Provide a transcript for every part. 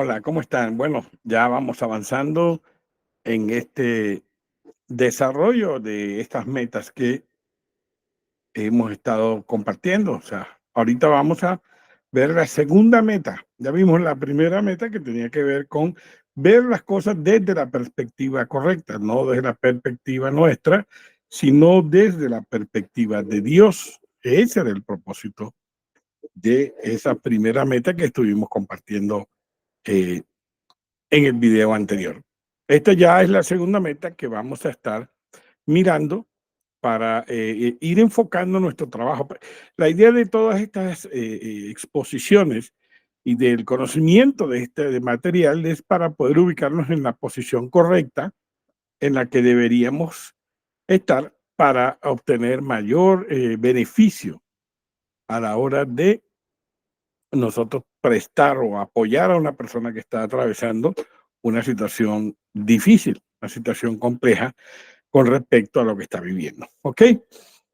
Hola, ¿cómo están? Bueno, ya vamos avanzando en este desarrollo de estas metas que hemos estado compartiendo. O sea, ahorita vamos a ver la segunda meta. Ya vimos la primera meta que tenía que ver con ver las cosas desde la perspectiva correcta, no desde la perspectiva nuestra, sino desde la perspectiva de Dios. Ese era el propósito de esa primera meta que estuvimos compartiendo eh, en el video anterior. Esta ya es la segunda meta que vamos a estar mirando para ir enfocando nuestro trabajo. La idea de todas estas exposiciones y del conocimiento de este material es para poder ubicarnos en la posición correcta en la que deberíamos estar para obtener mayor beneficio a la hora de nosotros prestar o apoyar a una persona que está atravesando una situación difícil, una situación compleja con respecto a lo que está viviendo. ¿Ok?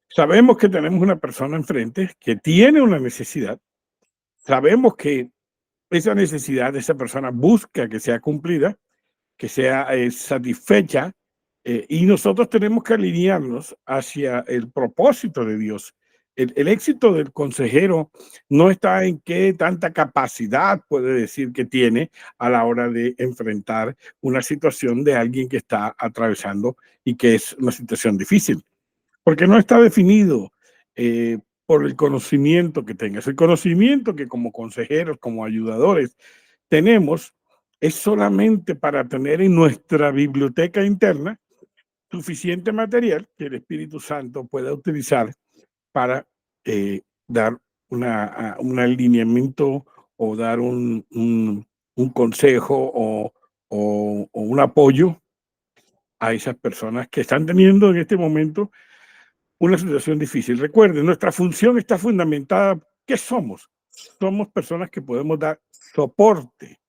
Sabemos que tenemos una persona enfrente que tiene una necesidad. Sabemos que esa necesidad de esa persona busca que sea cumplida, que sea satisfecha, y nosotros tenemos que alinearnos hacia el propósito de Dios. El éxito del consejero no está en qué tanta capacidad puede decir que tiene a la hora de enfrentar una situación de alguien que está atravesando y que es una situación difícil, porque no está definido por el conocimiento que tengas. El conocimiento que como consejeros, como ayudadores, tenemos es solamente para tener en nuestra biblioteca interna suficiente material que el Espíritu Santo pueda utilizar para dar un alineamiento o dar un consejo o un apoyo a esas personas que están teniendo en este momento una situación difícil. Recuerden, nuestra función está fundamentada. ¿Qué somos? Somos personas que podemos dar soporte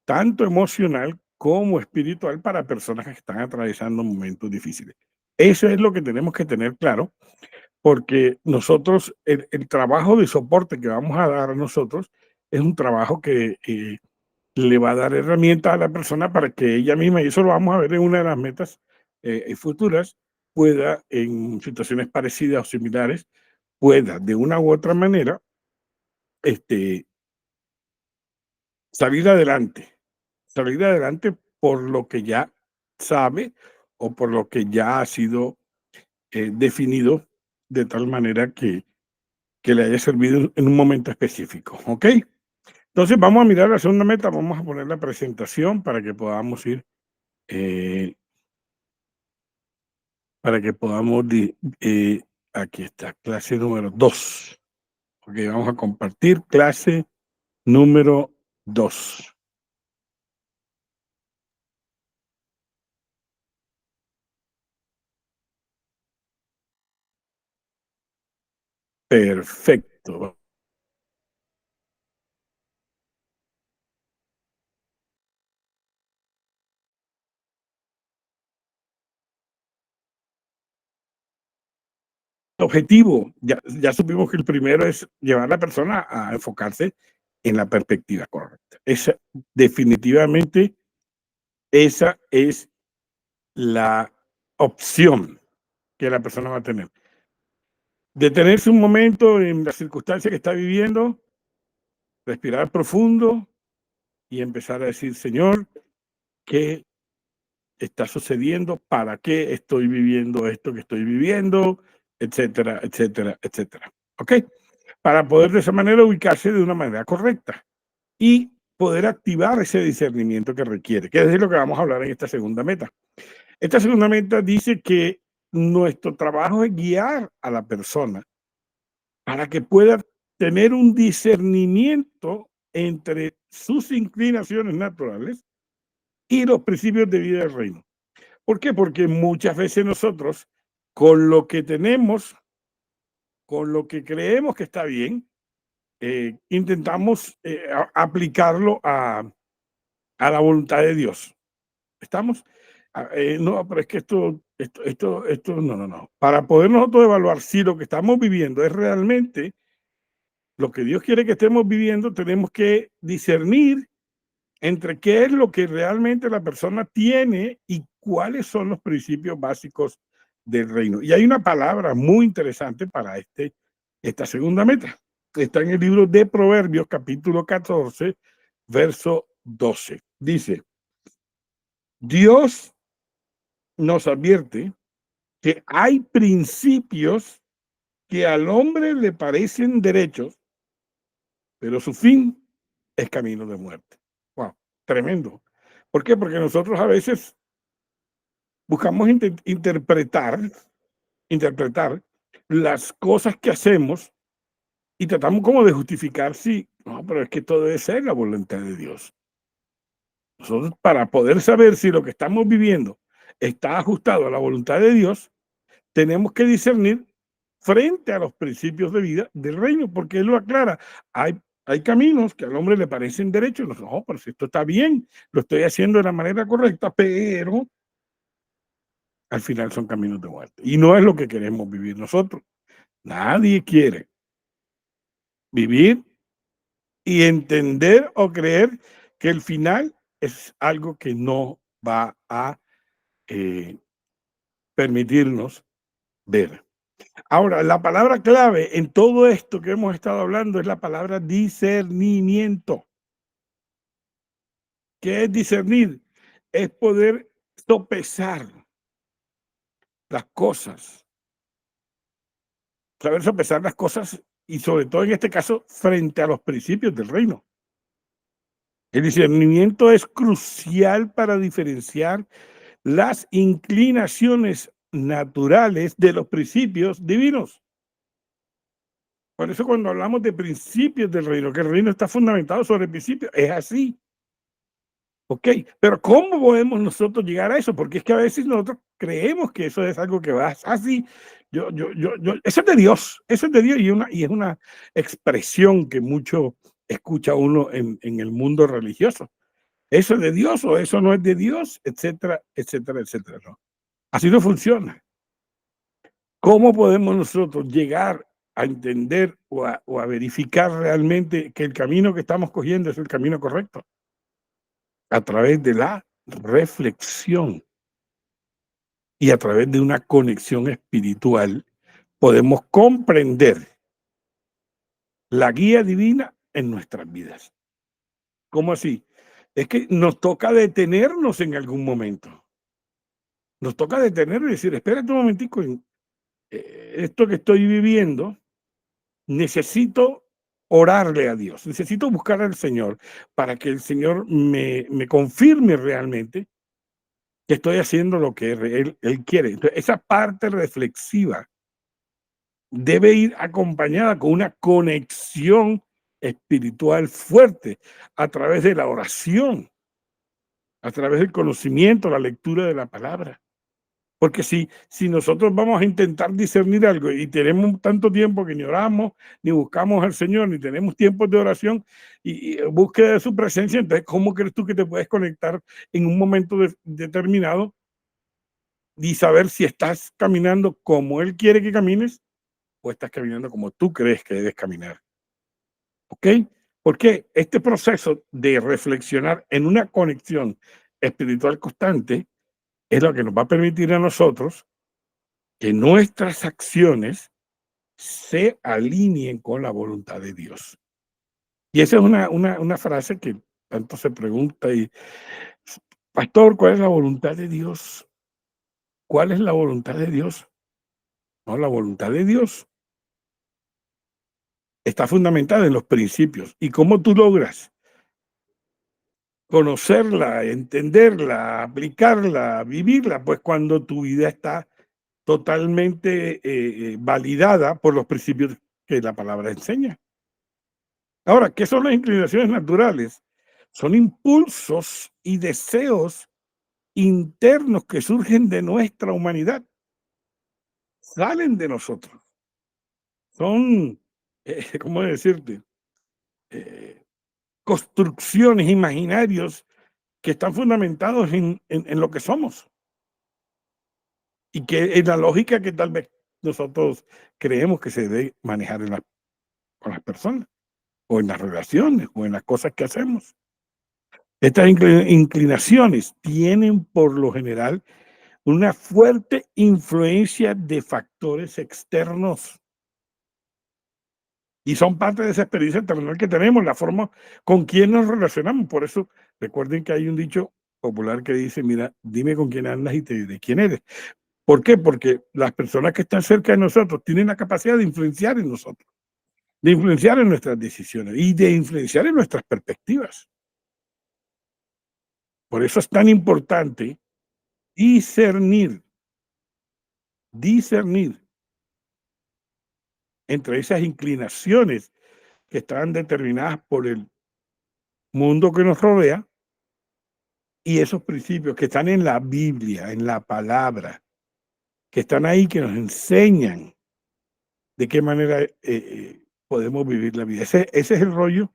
tanto emocional como espiritual para personas que están atravesando momentos difíciles. Eso es lo que tenemos que tener claro, porque nosotros, el trabajo de soporte que vamos a dar a nosotros es un trabajo que le va a dar herramientas a la persona para que ella misma, y eso lo vamos a ver en una de las metas futuras, pueda en situaciones parecidas o similares, pueda de una u otra manera este, salir adelante. Salir adelante por lo que ya sabe o por lo que ya ha sido definido de tal manera que le haya servido en un momento específico, ¿ok? Entonces vamos a mirar la segunda meta, vamos a poner la presentación eh, para que podamos, aquí está, clase número 2. Ok, vamos a compartir clase número 2. Perfecto. Objetivo, ya supimos que el primero es llevar a la persona a enfocarse en la perspectiva correcta. Esa, definitivamente, esa es la opción que la persona va a tener. Detenerse un momento en la circunstancia que está viviendo, respirar profundo y empezar a decir, Señor, ¿qué está sucediendo? ¿Para qué estoy viviendo esto que estoy viviendo? Etcétera, etcétera, etcétera. ¿Ok? Para poder de esa manera ubicarse de una manera correcta y poder activar ese discernimiento que requiere, que es de lo que vamos a hablar en esta segunda meta. Esta segunda meta dice que nuestro trabajo es guiar a la persona para que pueda tener un discernimiento entre sus inclinaciones naturales y los principios de vida del reino. ¿Por qué? Porque muchas veces nosotros, con lo que tenemos, con lo que creemos que está bien, intentamos aplicarlo a la voluntad de Dios. ¿Estamos? No, pero es que no, no, no. Para poder nosotros evaluar si lo que estamos viviendo es realmente lo que Dios quiere que estemos viviendo, tenemos que discernir entre qué es lo que realmente la persona tiene y cuáles son los principios básicos del reino. Y hay una palabra muy interesante para esta segunda meta. Está en el libro de Proverbios, capítulo 14, verso 12. Dice, Dios nos advierte que hay principios que al hombre le parecen derechos, pero su fin es camino de muerte. Wow, tremendo. ¿Por qué? Porque nosotros a veces buscamos interpretar las cosas que hacemos y tratamos como de justificar si, no, pero es que todo debe ser la voluntad de Dios. Nosotros, para poder saber si lo que estamos viviendo está ajustado a la voluntad de Dios, tenemos que discernir frente a los principios de vida del reino, porque Él lo aclara. Hay caminos que al hombre le parecen derechos, no, pero si esto está bien, lo estoy haciendo de la manera correcta, pero al final son caminos de muerte. Y no es lo que queremos vivir nosotros. Nadie quiere vivir y entender o creer que el final es algo que no va a eh, permitirnos ver. Ahora, la palabra clave en todo esto que hemos estado hablando es la palabra discernimiento. ¿Qué es discernir? Es poder sopesar las cosas, saber sopesar las cosas y sobre todo en este caso frente a los principios del reino. El discernimiento es crucial para diferenciar las inclinaciones naturales de los principios divinos. Por eso cuando hablamos de principios del reino, que el reino está fundamentado sobre principios, es así. Ok, pero ¿cómo podemos nosotros llegar a eso? Porque es que a veces nosotros creemos que eso es algo que va así. Eso es de Dios, eso es de Dios y es una expresión que mucho escucha uno en el mundo religioso. Eso es de Dios o eso no es de Dios, etcétera, etcétera, etcétera. ¿No? Así no funciona. ¿Cómo podemos nosotros llegar a entender o a verificar realmente que el camino que estamos cogiendo es el camino correcto? A través de la reflexión y a través de una conexión espiritual podemos comprender la guía divina en nuestras vidas. ¿Cómo así? Es que nos toca detenernos en algún momento. Nos toca detenernos y decir, espérate un momentico, esto que estoy viviendo, necesito orarle a Dios, necesito buscar al Señor para que el Señor me confirme realmente que estoy haciendo lo que él quiere. Entonces, esa parte reflexiva debe ir acompañada con una conexión espiritual fuerte a través de la oración, a través del conocimiento, la lectura de la palabra. Porque si nosotros vamos a intentar discernir algo y tenemos tanto tiempo que ni oramos, ni buscamos al Señor, ni tenemos tiempos de oración y búsqueda de su presencia, entonces, ¿cómo crees tú que te puedes conectar en un momento determinado y saber si estás caminando como Él quiere que camines o estás caminando como tú crees que debes caminar? ¿Ok? Porque este proceso de reflexionar en una conexión espiritual constante es lo que nos va a permitir a nosotros que nuestras acciones se alineen con la voluntad de Dios. Y esa es una frase que tanto se pregunta y, pastor, ¿cuál es la voluntad de Dios? ¿Cuál es la voluntad de Dios? No, la voluntad de Dios está fundamentada en los principios. ¿Y cómo tú logras conocerla, entenderla, aplicarla, vivirla? Pues cuando tu vida está totalmente validada por los principios que la palabra enseña. Ahora, ¿qué son las inclinaciones naturales? Son impulsos y deseos internos que surgen de nuestra humanidad, salen de nosotros. Son, ¿cómo decirte? Eh, construcciones, imaginarios que están fundamentados en lo que somos y que en la lógica que tal vez nosotros creemos que se debe manejar con las personas o en las relaciones o en las cosas que hacemos. Estas inclinaciones tienen por lo general una fuerte influencia de factores externos y son parte de esa experiencia terrenal que tenemos, la forma con quién nos relacionamos. Por eso, recuerden que hay un dicho popular que dice: mira, dime con quién andas y te diré quién eres. ¿Por qué? Porque las personas que están cerca de nosotros tienen la capacidad de influenciar en nosotros, de influenciar en nuestras decisiones y de influenciar en nuestras perspectivas. Por eso es tan importante discernir, discernir entre esas inclinaciones que están determinadas por el mundo que nos rodea y esos principios que están en la Biblia, en la palabra, que están ahí, que nos enseñan de qué manera podemos vivir la vida. Ese es el rollo,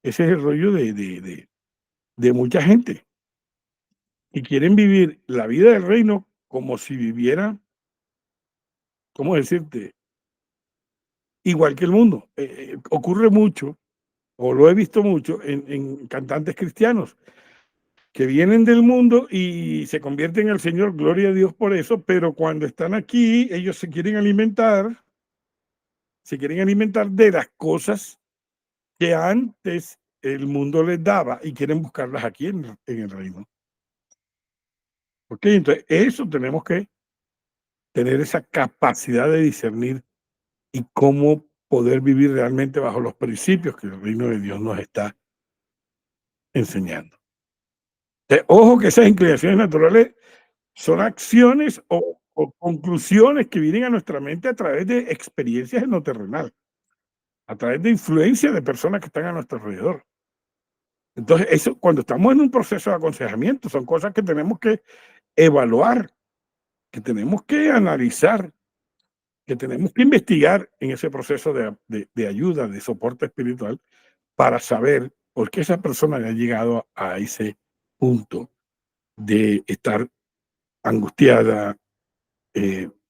ese es el rollo de mucha gente que quieren vivir la vida del reino como si viviera, ¿cómo decirte? Igual que el mundo. Ocurre mucho, o lo he visto mucho, en cantantes cristianos que vienen del mundo y se convierten al Señor, gloria a Dios por eso, pero cuando están aquí, ellos se quieren alimentar de las cosas que antes el mundo les daba y quieren buscarlas aquí en el reino. ¿Ok? Entonces, eso tenemos que tener esa capacidad de discernir y cómo poder vivir realmente bajo los principios que el reino de Dios nos está enseñando. Ojo que esas inclinaciones naturales son acciones o conclusiones que vienen a nuestra mente a través de experiencias en lo terrenal, a través de influencia de personas que están a nuestro alrededor. Entonces, eso, cuando estamos en un proceso de aconsejamiento, son cosas que tenemos que evaluar, que tenemos que analizar, que tenemos que investigar en ese proceso de ayuda, de soporte espiritual, para saber por qué esa persona ha llegado a ese punto de estar angustiada,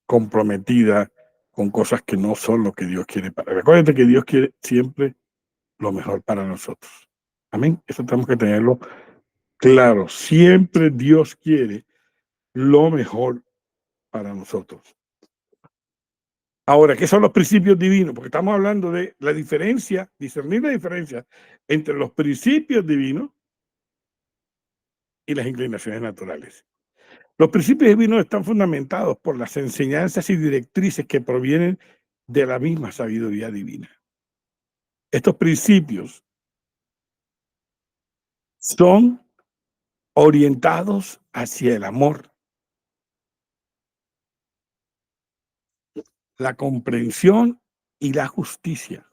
comprometida con cosas que no son lo que Dios quiere para. Recuérdate que Dios quiere siempre lo mejor para nosotros. Amén. Eso tenemos que tenerlo claro. Siempre Dios quiere lo mejor para nosotros. Ahora, ¿qué son los principios divinos? Porque estamos hablando de la diferencia, discernir la diferencia entre los principios divinos y las inclinaciones naturales. Los principios divinos están fundamentados por las enseñanzas y directrices que provienen de la misma sabiduría divina. Estos principios son orientados hacia el amor, la comprensión y la justicia.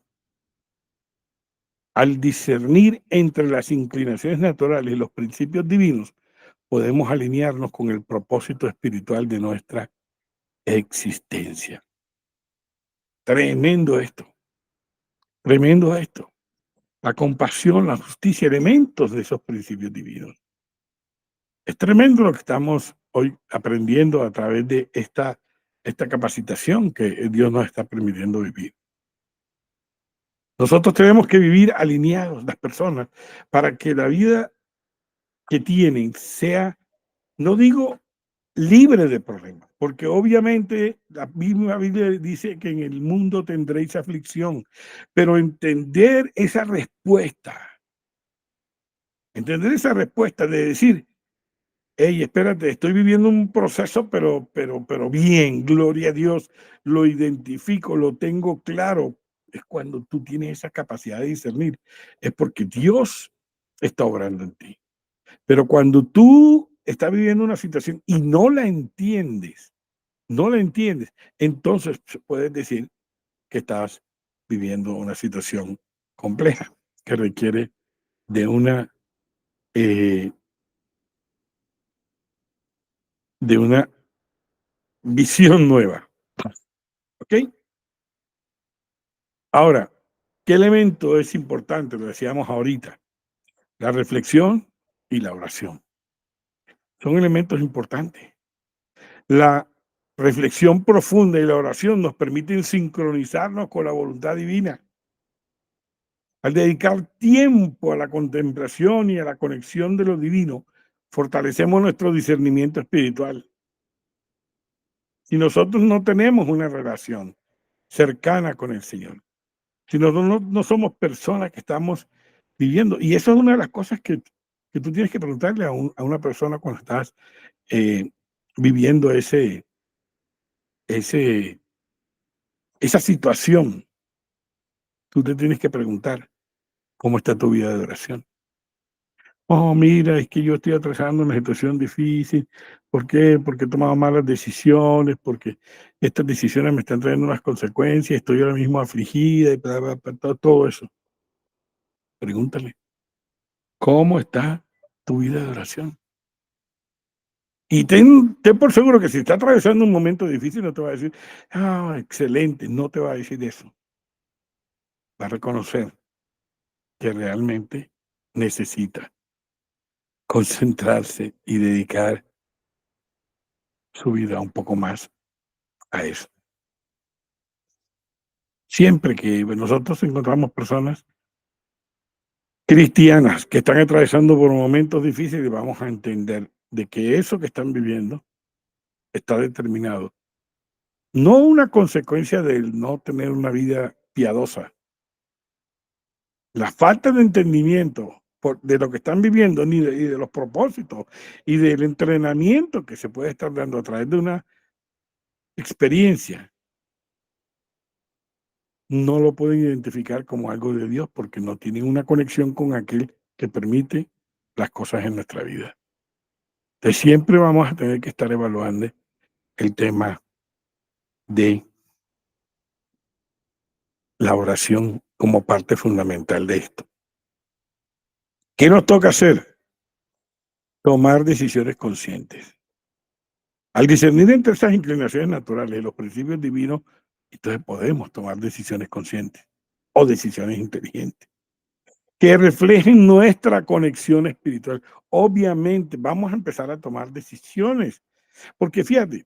Al discernir entre las inclinaciones naturales y los principios divinos, podemos alinearnos con el propósito espiritual de nuestra existencia. Tremendo esto, tremendo esto. La compasión, la justicia, elementos de esos principios divinos. Es tremendo lo que estamos hoy aprendiendo a través de esta capacitación que Dios nos está permitiendo vivir. Nosotros tenemos que vivir alineados, las personas, para que la vida que tienen sea, no digo libre de problemas, porque obviamente la misma Biblia dice que en el mundo tendréis aflicción, pero entender esa respuesta de decir: hey, espérate, estoy viviendo un proceso, pero bien, gloria a Dios, lo identifico, lo tengo claro. Es cuando tú tienes esa capacidad de discernir, es porque Dios está obrando en ti. Pero cuando tú estás viviendo una situación y no la entiendes, entonces puedes decir que estás viviendo una situación compleja que requiere de eh, de una visión nueva. ¿Ok? Ahora, ¿qué elemento es importante? Lo decíamos ahorita, la reflexión y la oración. Son elementos importantes. La reflexión profunda y la oración nos permiten sincronizarnos con la voluntad divina. Al dedicar tiempo a la contemplación y a la conexión de lo divino, fortalecemos nuestro discernimiento espiritual. Si nosotros no tenemos una relación cercana con el Señor, si nosotros no somos personas que estamos viviendo, y eso es una de las cosas que tú tienes que preguntarle a una persona cuando estás eh, viviendo ese, esa situación, tú te tienes que preguntar, ¿cómo está tu vida de oración? Oh, mira, es que yo estoy atravesando una situación difícil. ¿Por qué? Porque he tomado malas decisiones, porque estas decisiones me están trayendo unas consecuencias, estoy ahora mismo afligida y bla, bla, bla, todo eso. Pregúntale, ¿cómo está tu vida de oración? Y ten por seguro que si está atravesando un momento difícil, no te va a decir, ah, excelente, no te va a decir eso. Va a reconocer que realmente necesita concentrarse y dedicar su vida un poco más a eso. Siempre que nosotros encontramos personas cristianas que están atravesando por momentos difíciles, vamos a entender de que eso que están viviendo está determinado. No una consecuencia del no tener una vida piadosa. La falta de entendimiento de lo que están viviendo y de los propósitos y del entrenamiento que se puede estar dando a través de una experiencia, no lo pueden identificar como algo de Dios porque no tienen una conexión con aquel que permite las cosas en nuestra vida. Entonces, siempre vamos a tener que estar evaluando el tema de la oración como parte fundamental de esto. ¿Qué nos toca hacer? Tomar decisiones conscientes. Al discernir entre esas inclinaciones naturales y los principios divinos, entonces podemos tomar decisiones conscientes o decisiones inteligentes que reflejen nuestra conexión espiritual. Obviamente, vamos a empezar a tomar decisiones, porque fíjate,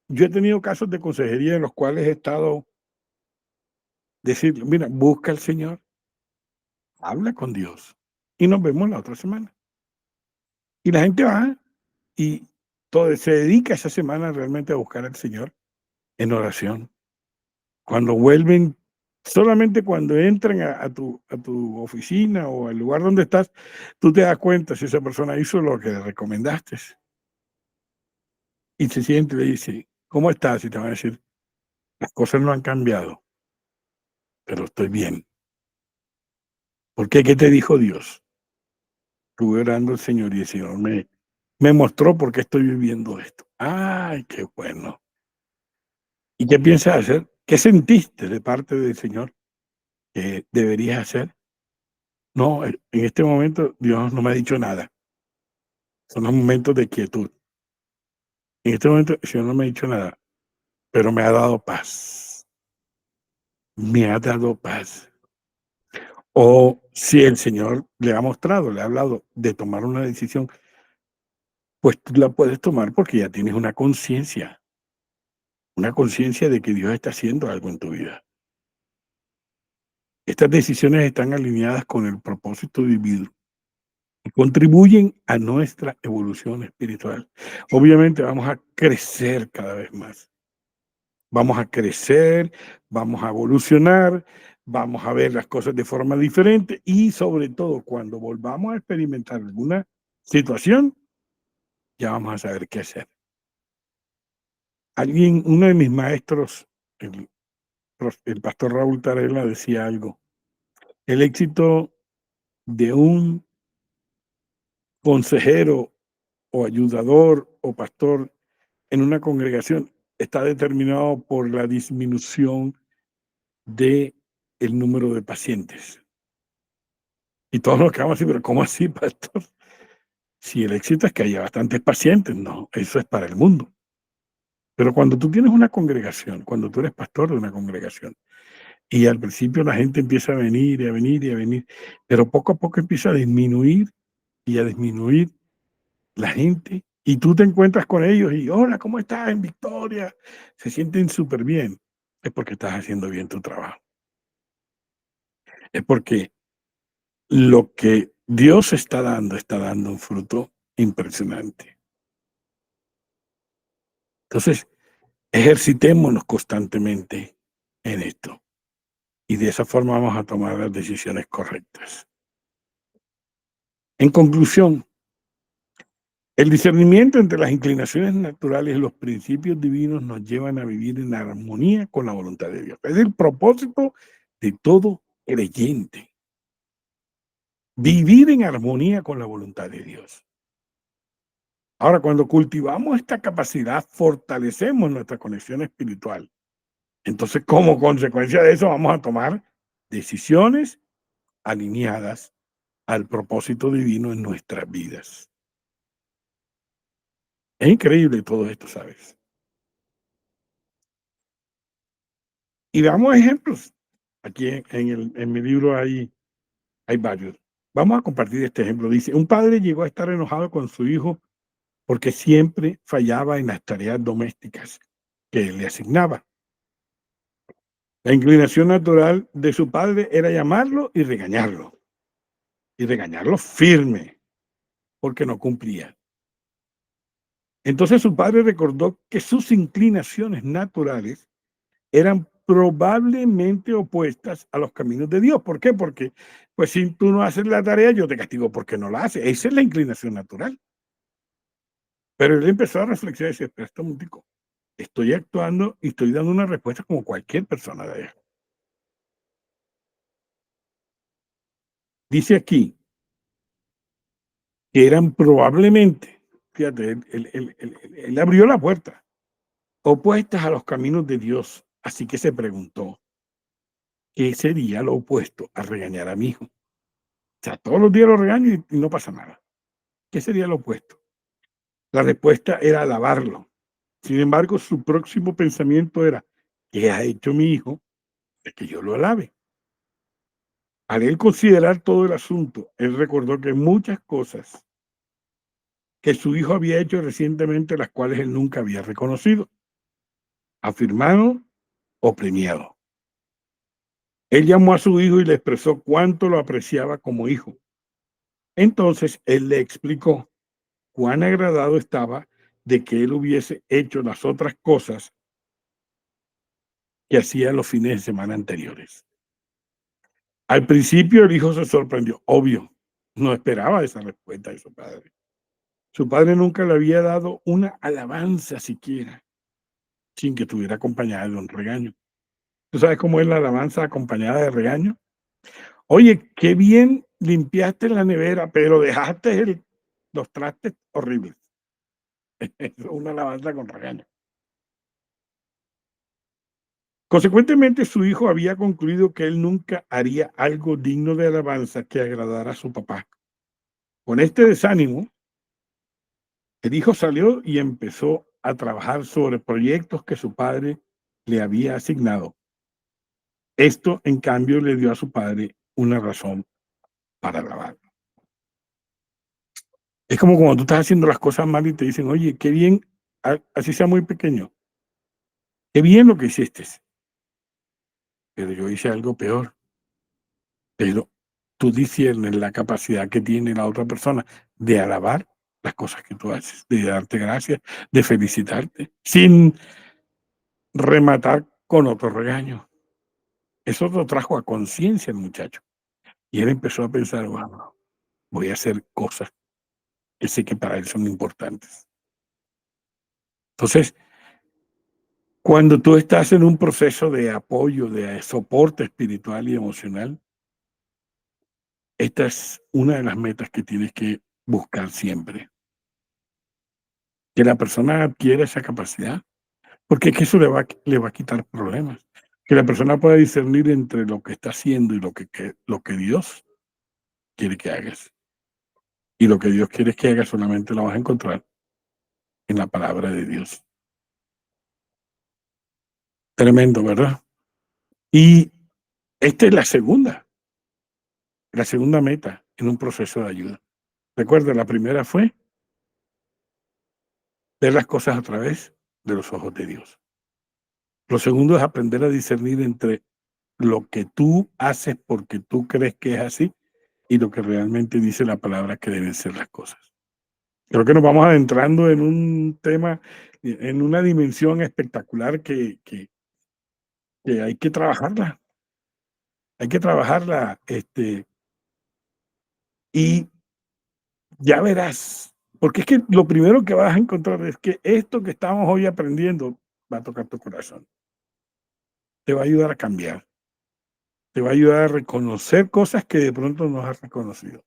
yo he tenido casos de consejería en los cuales he estado decirle, mira, busca al Señor, habla con Dios y nos vemos la otra semana. Y la gente va y todo, se dedica esa semana realmente a buscar al Señor en oración. Cuando vuelven, solamente cuando entran a tu oficina o al lugar donde estás, tú te das cuenta si esa persona hizo lo que le recomendaste. Y se siente y le dice, ¿cómo estás? Y te van a decir, las cosas no han cambiado, pero estoy bien. ¿Por qué? ¿Qué te dijo Dios? Estuve orando al Señor y el Señor me mostró por qué estoy viviendo esto. Ay, qué bueno. ¿Y qué piensas hacer? ¿Qué sentiste de parte del Señor que deberías hacer? No, en este momento Dios no me ha dicho nada. Son los momentos de quietud. En este momento el Señor no me ha dicho nada, pero me ha dado paz. Me ha dado paz. O si el Señor le ha mostrado, le ha hablado de tomar una decisión, pues tú la puedes tomar porque ya tienes una conciencia de que Dios está haciendo algo en tu vida. Estas decisiones están alineadas con el propósito divino y contribuyen a nuestra evolución espiritual. Obviamente vamos a crecer cada vez más. Vamos a crecer, vamos a evolucionar, vamos a ver las cosas de forma diferente y sobre todo cuando volvamos a experimentar alguna situación, ya vamos a saber qué hacer. Uno de mis maestros, el pastor Raúl Tarela decía algo, el éxito de un consejero o ayudador o pastor en una congregación está determinado por la disminución de el número de pacientes. Y todos nos quedamos así, pero ¿cómo así, pastor? Si el éxito es que haya bastantes pacientes, no, eso es para el mundo. Pero cuando tú tienes una congregación, cuando tú eres pastor de una congregación, y al principio la gente empieza a venir y a venir y a venir, pero poco a poco empieza a disminuir y a disminuir la gente, y tú te encuentras con ellos y, hola, ¿cómo estás? En Victoria. Se sienten súper bien. Es porque estás haciendo bien tu trabajo. Es porque lo que Dios está dando un fruto impresionante. Entonces, ejercitémonos constantemente en esto y de esa forma vamos a tomar las decisiones correctas. En conclusión, el discernimiento entre las inclinaciones naturales y los principios divinos nos llevan a vivir en armonía con la voluntad de Dios. Es el propósito de todo creyente, vivir en armonía con la voluntad de Dios. Ahora, cuando cultivamos esta capacidad, fortalecemos nuestra conexión espiritual. Entonces, como consecuencia de eso, vamos a tomar decisiones alineadas al propósito divino en nuestras vidas. Es increíble todo esto, ¿sabes? Y damos ejemplos. Aquí en mi libro hay varios. Vamos a compartir este ejemplo. Dice, un padre llegó a estar enojado con su hijo porque siempre fallaba en las tareas domésticas que él le asignaba. La inclinación natural de su padre era llamarlo y regañarlo firme, porque no cumplía. Entonces su padre recordó que sus inclinaciones naturales eran probablemente opuestas a los caminos de Dios. ¿Por qué? Porque, pues, si tú no haces la tarea, yo te castigo porque no la haces. Esa es la inclinación natural. Pero él empezó a reflexionar y decir, espera un momentico, estoy actuando y estoy dando una respuesta como cualquier persona de allá. Dice aquí que eran probablemente, fíjate, él abrió la puerta, opuestas a los caminos de Dios. Así que se preguntó, ¿qué sería lo opuesto a regañar a mi hijo? O sea, todos los días lo regaño y no pasa nada. ¿Qué sería lo opuesto? La respuesta era alabarlo. Sin embargo, su próximo pensamiento era, ¿qué ha hecho mi hijo de que yo lo alabe? Al él considerar todo el asunto, él recordó que muchas cosas que su hijo había hecho recientemente, las cuales él nunca había reconocido, afirmado o premiado. Él llamó a su hijo y le expresó cuánto lo apreciaba como hijo. Entonces él le explicó cuán agradado estaba de que él hubiese hecho las otras cosas que hacía los fines de semana anteriores. Al principio el hijo se sorprendió, obvio, no esperaba esa respuesta de su padre. Su padre nunca le había dado una alabanza siquiera, sin que estuviera acompañada de un regaño. ¿Tú sabes cómo es la alabanza acompañada de regaño? Oye, qué bien limpiaste la nevera, pero dejaste los trastes horribles. Es una alabanza con regaño. Consecuentemente, su hijo había concluido que él nunca haría algo digno de alabanza que agradara a su papá. Con este desánimo, el hijo salió y empezó a trabajar sobre proyectos que su padre le había asignado. Esto, en cambio, le dio a su padre una razón para alabar. Es como cuando tú estás haciendo las cosas mal y te dicen, oye, qué bien, así sea muy pequeño, qué bien lo que hiciste, pero yo hice algo peor. Pero tú disiernes la capacidad que tiene la otra persona de alabar las cosas que tú haces, de darte gracias, de felicitarte, sin rematar con otro regaño. Eso lo trajo a conciencia el muchacho. Y él empezó a pensar, wow, voy a hacer cosas que sé que para él son importantes. Entonces, cuando tú estás en un proceso de apoyo, de soporte espiritual y emocional, esta es una de las metas que tienes que buscar siempre. Que la persona adquiera esa capacidad, porque es que eso le va a quitar problemas. Que la persona pueda discernir entre lo que está haciendo y lo que Dios quiere que hagas. Y lo que Dios quiere que hagas solamente lo vas a encontrar en la palabra de Dios. Tremendo, ¿verdad? Y esta es la segunda meta en un proceso de ayuda. Recuerda, la primera fue ver las cosas a través de los ojos de Dios. Lo segundo es aprender a discernir entre lo que tú haces porque tú crees que es así y lo que realmente dice la palabra que deben ser las cosas. Creo que nos vamos adentrando en un tema, en una dimensión espectacular que hay que trabajarla, y ya verás, porque es que lo primero que vas a encontrar es que esto que estamos hoy aprendiendo va a tocar tu corazón, te va a ayudar a cambiar, te va a ayudar a reconocer cosas que de pronto no has reconocido.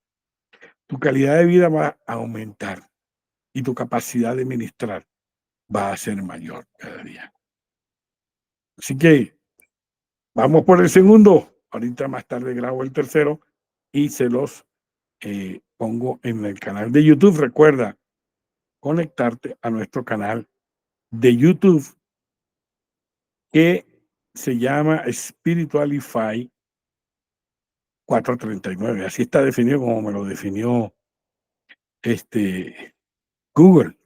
Tu calidad de vida va a aumentar y tu capacidad de ministrar va a ser mayor cada día. Así que vamos por el segundo. Ahorita más tarde grabo el tercero y se los pongo en el canal de YouTube. Recuerda conectarte a nuestro canal de YouTube que se llama Spiritualify 439. Así está definido como me lo definió este Google.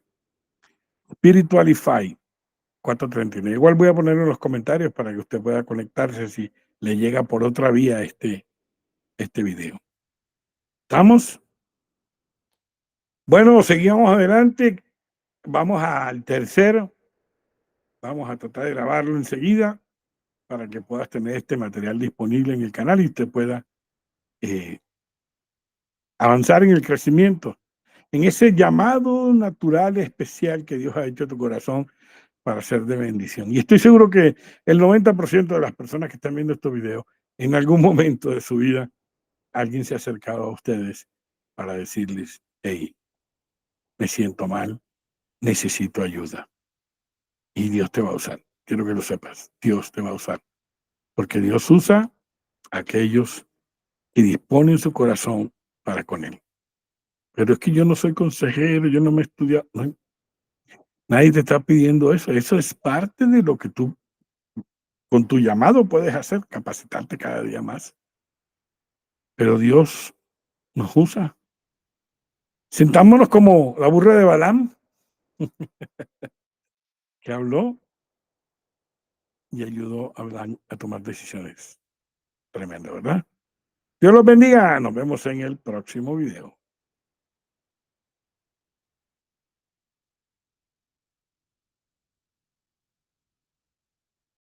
Spiritualify 439. Igual voy a poner en los comentarios para que usted pueda conectarse si le llega por otra vía este video. ¿Estamos? Bueno, seguimos adelante. Vamos al tercero. Vamos a tratar de grabarlo enseguida para que puedas tener este material disponible en el canal y usted pueda eh, avanzar en el crecimiento, en ese llamado natural especial que Dios ha hecho a tu corazón para ser de bendición. Y estoy seguro que el 90% de las personas que están viendo estos videos, en algún momento de su vida, alguien se ha acercado a ustedes para decirles, hey, me siento mal, necesito ayuda. Y Dios te va a usar. Quiero que lo sepas. Dios te va a usar. Porque Dios usa a aquellos que disponen su corazón para con Él. Pero es que yo no soy consejero, yo no me he estudiado. No, nadie te está pidiendo eso. Eso es parte de lo que tú con tu llamado puedes hacer, capacitarte cada día más. Pero Dios nos usa. Sintámonos como la burra de Balaam, que habló y ayudó a Balaam a tomar decisiones. Tremendo, ¿verdad? Dios los bendiga. Nos vemos en el próximo video.